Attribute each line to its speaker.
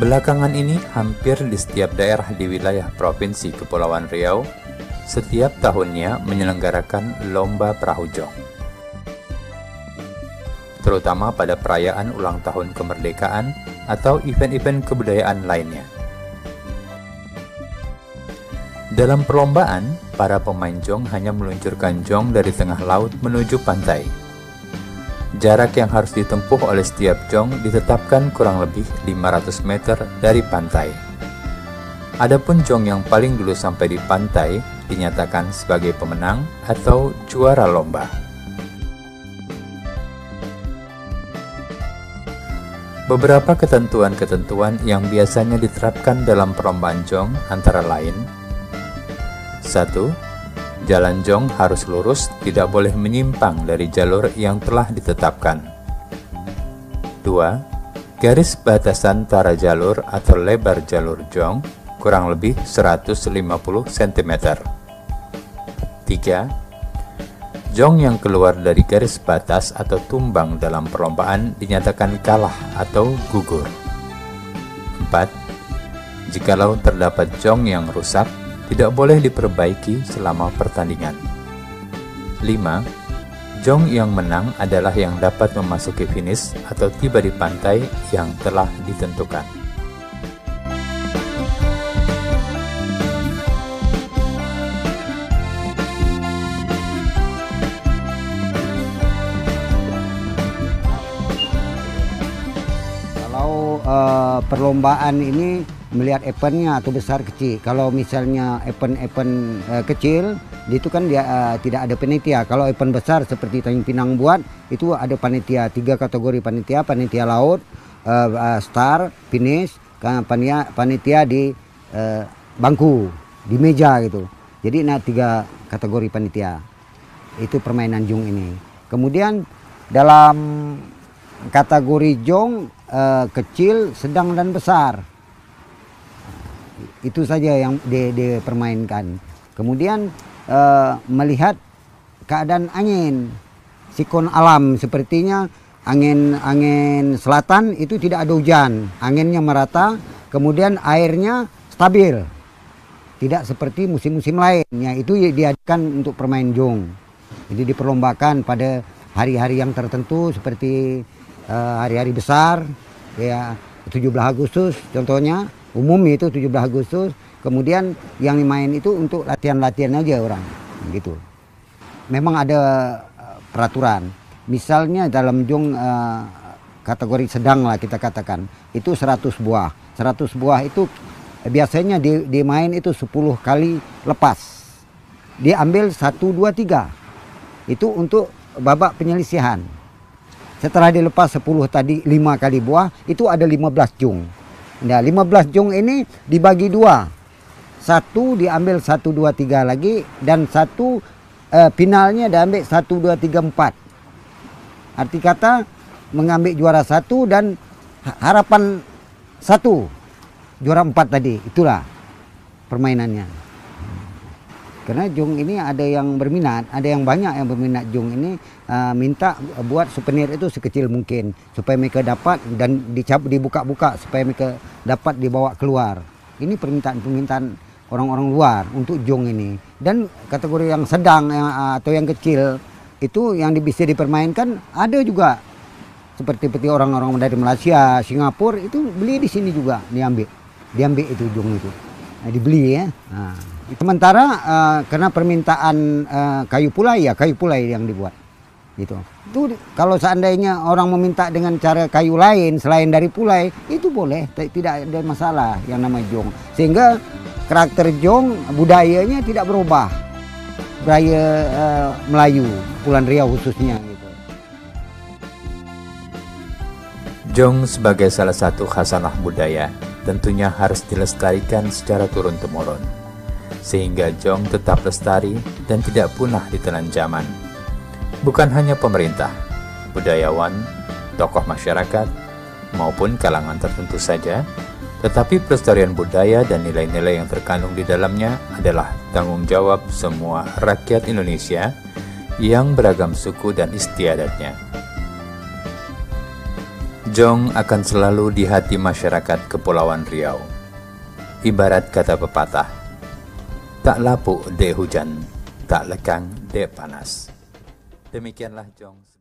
Speaker 1: Belakangan ini hampir di setiap daerah di wilayah Provinsi Kepulauan Riau setiap tahunnya menyelenggarakan lomba perahu jong, terutama pada perayaan ulang tahun kemerdekaan atau event-event kebudayaan lainnya. Dalam perlombaan, para pemain jong hanya meluncurkan jong dari tengah laut menuju pantai. Jarak yang harus ditempuh oleh setiap jong ditetapkan kurang lebih 500 meter dari pantai. Adapun jong yang paling dulu sampai di pantai dinyatakan sebagai pemenang atau juara lomba. Beberapa ketentuan-ketentuan yang biasanya diterapkan dalam perlombaan jong antara lain: 1. Jalan jong harus lurus, tidak boleh menyimpang dari jalur yang telah ditetapkan. 2. Garis batasan antara jalur atau lebar jalur jong kurang lebih 150 cm. 3. Jong yang keluar dari garis batas atau tumbang dalam perlombaan dinyatakan kalah atau gugur. 4. Jikalau terdapat jong yang rusak, tidak boleh diperbaiki selama pertandingan. 5. Jong yang menang adalah yang dapat memasuki finish atau tiba di pantai yang telah ditentukan.
Speaker 2: Kalau perlombaan ini melihat eventnya atau besar kecil. Kalau misalnya event-event kecil, itu kan dia tidak ada panitia. Kalau event besar seperti Tanjung Pinang buat, itu ada panitia, 3 kategori panitia: panitia laut, start, finish, panitia di bangku, di meja gitu. Jadi 3 kategori panitia. Itu permainan jong ini. Kemudian dalam kategori jong kecil, sedang dan besar. Itu saja yang dipermainkan. Kemudian melihat keadaan angin, siklon alam, sepertinya angin selatan itu tidak ada hujan, anginnya merata, kemudian airnya stabil, tidak seperti musim-musim lainnya. Itu diadakan untuk permain jong. Jadi diperlombakan pada hari-hari yang tertentu seperti hari-hari besar, ya 17 Agustus contohnya. Umum itu 17 Agustus, kemudian yang dimain itu untuk latihan-latihan aja orang, gitu. Memang ada peraturan, misalnya dalam jong kategori sedang lah kita katakan, itu 100 buah. 100 buah itu biasanya dimain itu 10 kali lepas. Diambil 1, 2, 3. Itu untuk babak penyelisihan. Setelah dilepas 10 tadi 5 kali buah, itu ada 15 jong. Nah, 15 jong ini dibagi 2. 1 diambil 1, 2, 3 lagi, dan 1 finalnya diambil 1, 2, 3, 4. Arti kata mengambil juara 1 dan harapan 1 juara 4 tadi. Itulah permainannya. Karena jong ini ada yang berminat, ada yang banyak yang berminat jong ini, minta buat souvenir itu sekecil mungkin supaya mereka dapat, dan dibuka-buka supaya mereka dapat dibawa keluar. Ini permintaan orang-orang luar untuk jong ini. Dan kategori yang sedang atau yang kecil itu yang bisa dipermainkan ada juga. Seperti orang-orang dari Malaysia, Singapura itu beli di sini juga, diambil itu jong itu. Nah, dibeli ya. Nah. Sementara karena permintaan kayu pulai yang dibuat gitu. Itu kalau seandainya orang meminta dengan cara kayu lain selain dari pulai, itu boleh, tidak ada masalah yang nama jong. Sehingga karakter jong budayanya tidak berubah. Budaya Melayu, Kepulauan Riau khususnya gitu.
Speaker 1: Jong sebagai salah satu khasanah budaya tentunya harus dilestarikan secara turun-temurun, sehingga jong tetap lestari dan tidak punah ditelan zaman. Bukan hanya pemerintah, budayawan, tokoh masyarakat, maupun kalangan tertentu saja, tetapi pelestarian budaya dan nilai-nilai yang terkandung di dalamnya adalah tanggung jawab semua rakyat Indonesia yang beragam suku dan istiadatnya. Jong akan selalu di hati masyarakat Kepulauan Riau. Ibarat kata pepatah, tak lapuk dek hujan, tak lekang dek panas. Demikianlah Jong.